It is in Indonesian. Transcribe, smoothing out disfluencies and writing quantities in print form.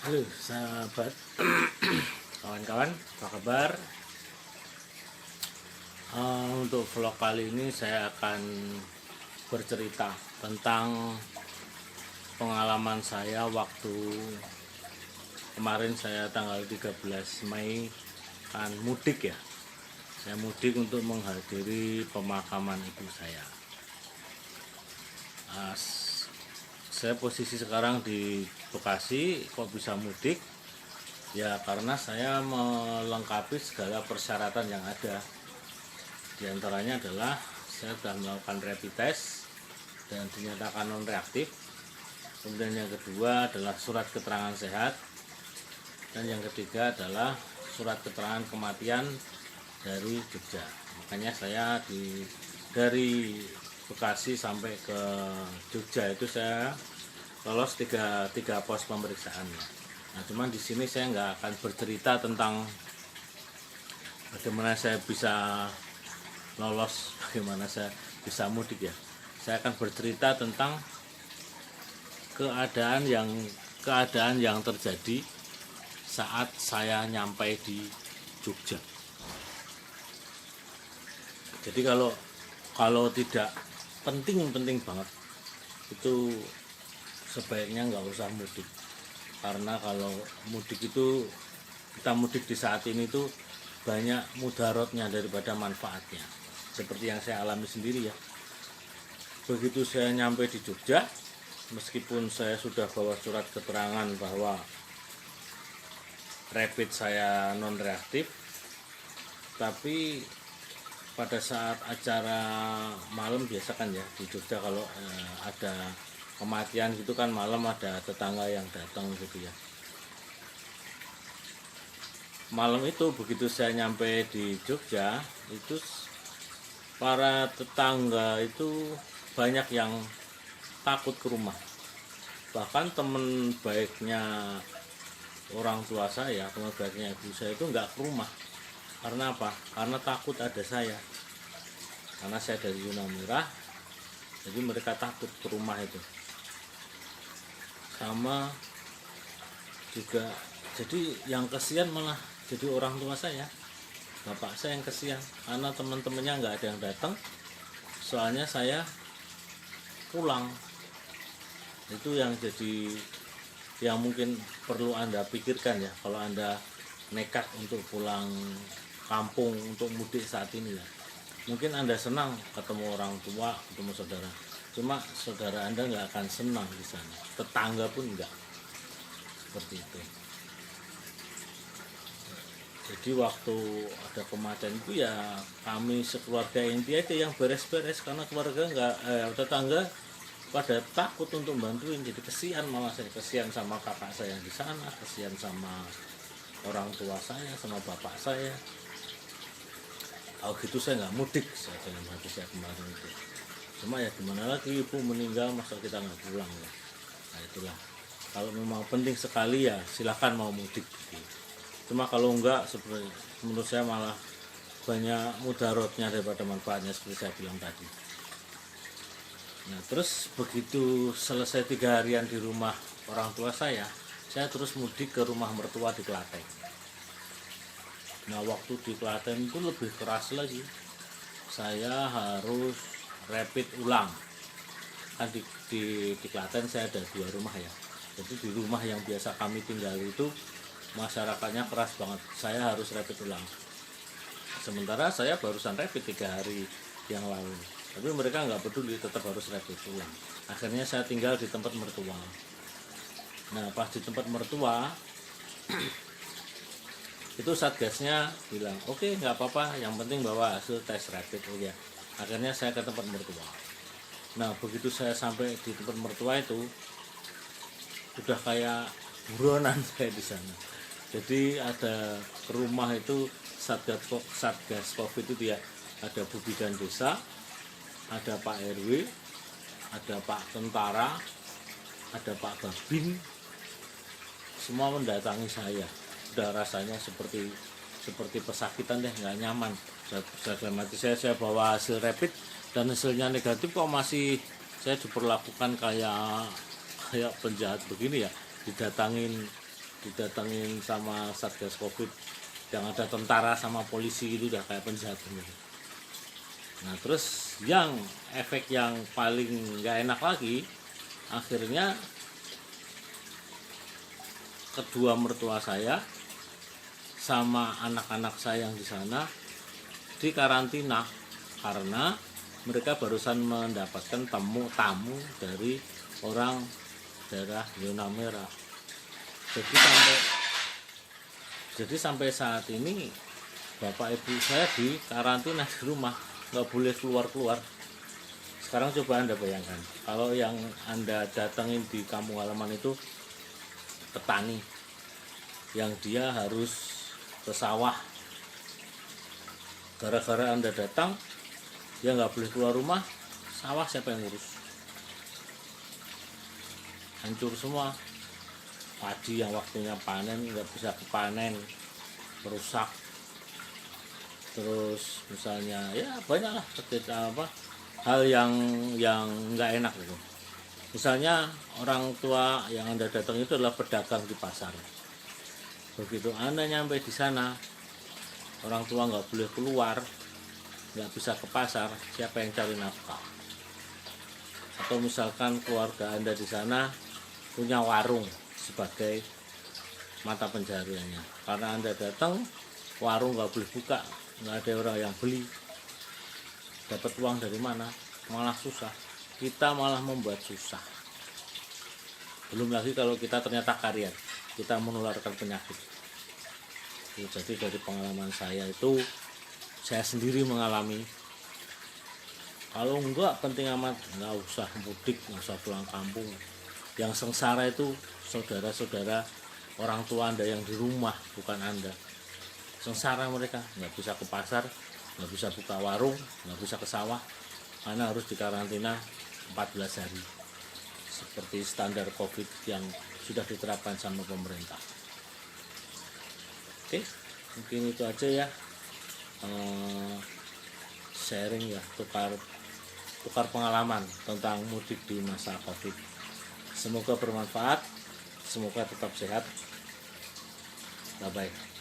Halo sahabat, kawan-kawan, apa kabar? Untuk vlog kali ini saya akan bercerita tentang pengalaman saya waktu kemarin. Saya tanggal 13 Mei kan mudik ya. Saya mudik untuk menghadiri pemakaman ibu saya. Saya posisi sekarang di Bekasi. Kok bisa mudik? Ya karena saya melengkapi segala persyaratan yang ada. Di antaranya adalah saya sudah melakukan rapid test dan dinyatakan non reaktif. Kemudian yang kedua adalah surat keterangan sehat, dan yang ketiga adalah surat keterangan kematian dari Jogja. Makanya saya dari Bekasi sampai ke Jogja itu saya lolos tiga pos pemeriksaan. Nah, cuman di sini saya nggak akan bercerita tentang bagaimana saya bisa lolos, bagaimana saya bisa mudik ya. Saya akan bercerita tentang keadaan yang terjadi saat saya nyampe di Jogja. Jadi kalau tidak penting banget, itu sebaiknya nggak usah mudik. Karena kalau mudik itu, kita mudik di saat ini tuh banyak mudaratnya daripada manfaatnya. Seperti yang saya alami sendiri ya. Begitu saya nyampe di Jogja, meskipun saya sudah bawa surat keterangan bahwa rapid saya non reaktif, tapi pada saat acara malam biasa kan ya di Jogja, kalau ada kematian gitu kan malam ada tetangga yang datang gitu ya. Malam itu begitu saya nyampe di Jogja, itu para tetangga itu banyak yang takut ke rumah. Bahkan teman baiknya orang tua saya, teman baiknya ibu saya itu nggak ke rumah. Karena apa? Karena takut ada saya. Karena saya dari zona merah, jadi mereka takut ke rumah itu. Sama juga, jadi yang kesian malah jadi orang tua saya, bapak saya yang kesian, karena teman-temannya nggak ada yang datang. Soalnya saya pulang. Itu yang jadi, yang mungkin perlu Anda pikirkan ya, kalau Anda nekat untuk pulang kampung untuk mudik saat ini ya. Mungkin Anda senang ketemu orang tua, ketemu saudara, cuma saudara Anda nggak akan senang di sana, tetangga pun enggak. Seperti itu. Jadi waktu ada kematian itu ya kami sekeluarga inti aja yang beres-beres, karena keluarga tetangga pada takut untuk bantuin. Jadi kesian, malah saya kesian sama kakak saya yang di sana, kesian sama orang tua saya, sama bapak saya. Gitu saya nggak mudik, saya dalam hati saya kemarin itu. Cuma ya gimana lagi, ibu meninggal masa kita nggak pulang ya. Nah itulah, kalau memang penting sekali ya silahkan mau mudik gitu. Cuma kalau enggak, sebenarnya menurut saya malah banyak mudaratnya daripada manfaatnya, seperti saya bilang tadi. Nah terus begitu selesai 3 harian di rumah orang tua saya terus mudik ke rumah mertua di Klaten. Nah waktu di Klaten itu lebih keras lagi, saya harus rapid ulang. Kan di Klaten saya ada 2 rumah ya. Jadi di rumah yang biasa kami tinggal itu masyarakatnya keras banget, saya harus rapid ulang. Sementara saya barusan rapid 3 hari yang lalu, tapi mereka nggak peduli, tetap harus rapid ulang. Akhirnya saya tinggal di tempat mertua. Nah pas di tempat mertua itu satgasnya bilang oke, nggak apa-apa, yang penting bawa hasil tes rapid ya. Akhirnya saya ke tempat mertua. Nah begitu saya sampai di tempat mertua itu udah kayak buronan saya di sana. Jadi ada rumah itu satgas covid itu ya, ada Bu Bidan Desa, ada Pak RW, ada Pak Tentara, ada Pak Babin, semua mendatangi saya. Udah rasanya seperti pesakitan deh, nggak nyaman. Saya bawa hasil rapid dan hasilnya negatif, kok masih saya diperlakukan kayak penjahat begini ya, didatangin didatengin sama Satgas Covid yang ada tentara sama polisi gitu, udah kayak penjahat gitu. Nah terus yang efek yang paling nggak enak lagi, akhirnya kedua mertua saya sama anak-anak saya yang di sana dikarantina karena mereka barusan mendapatkan tamu dari orang daerah zona merah. Jadi sampai saat ini bapak ibu saya di karantina di rumah, nggak boleh keluar. Sekarang coba Anda bayangkan, kalau yang Anda datangin di kampung halaman itu petani yang dia harus ke sawah, gara-gara Anda datang dia nggak boleh keluar rumah, sawah siapa yang ngurus? Hancur semua, padi yang waktunya panen nggak bisa kepanen, merusak. Terus misalnya ya banyaklah hal yang nggak enak gitu. Misalnya orang tua yang Anda datang itu adalah pedagang di pasar. Begitu Anda nyampe di sana, orang tua nggak boleh keluar, nggak bisa ke pasar, siapa yang cari nafkah? Atau misalkan keluarga Anda di sana punya warung sebagai mata pencahariannya, karena Anda datang warung nggak boleh buka, nggak ada orang yang beli, dapat uang dari mana? Malah susah. Kita malah membuat susah. Belum lagi kalau kita ternyata karier, kita menularkan penyakit. Jadi dari pengalaman saya itu, saya sendiri mengalami, kalau enggak penting amat, nggak usah mudik, nggak usah pulang kampung. Yang sengsara itu saudara-saudara orang tua Anda yang di rumah, bukan Anda. Sengsara mereka, nggak bisa ke pasar, nggak bisa buka warung, nggak bisa ke sawah, karena harus dikarantina 14 hari seperti standar COVID yang sudah diterapkan sama pemerintah. Oke, mungkin itu aja ya, sharing ya, tukar pengalaman tentang mudik di masa COVID. Semoga bermanfaat, semoga tetap sehat. Bye bye.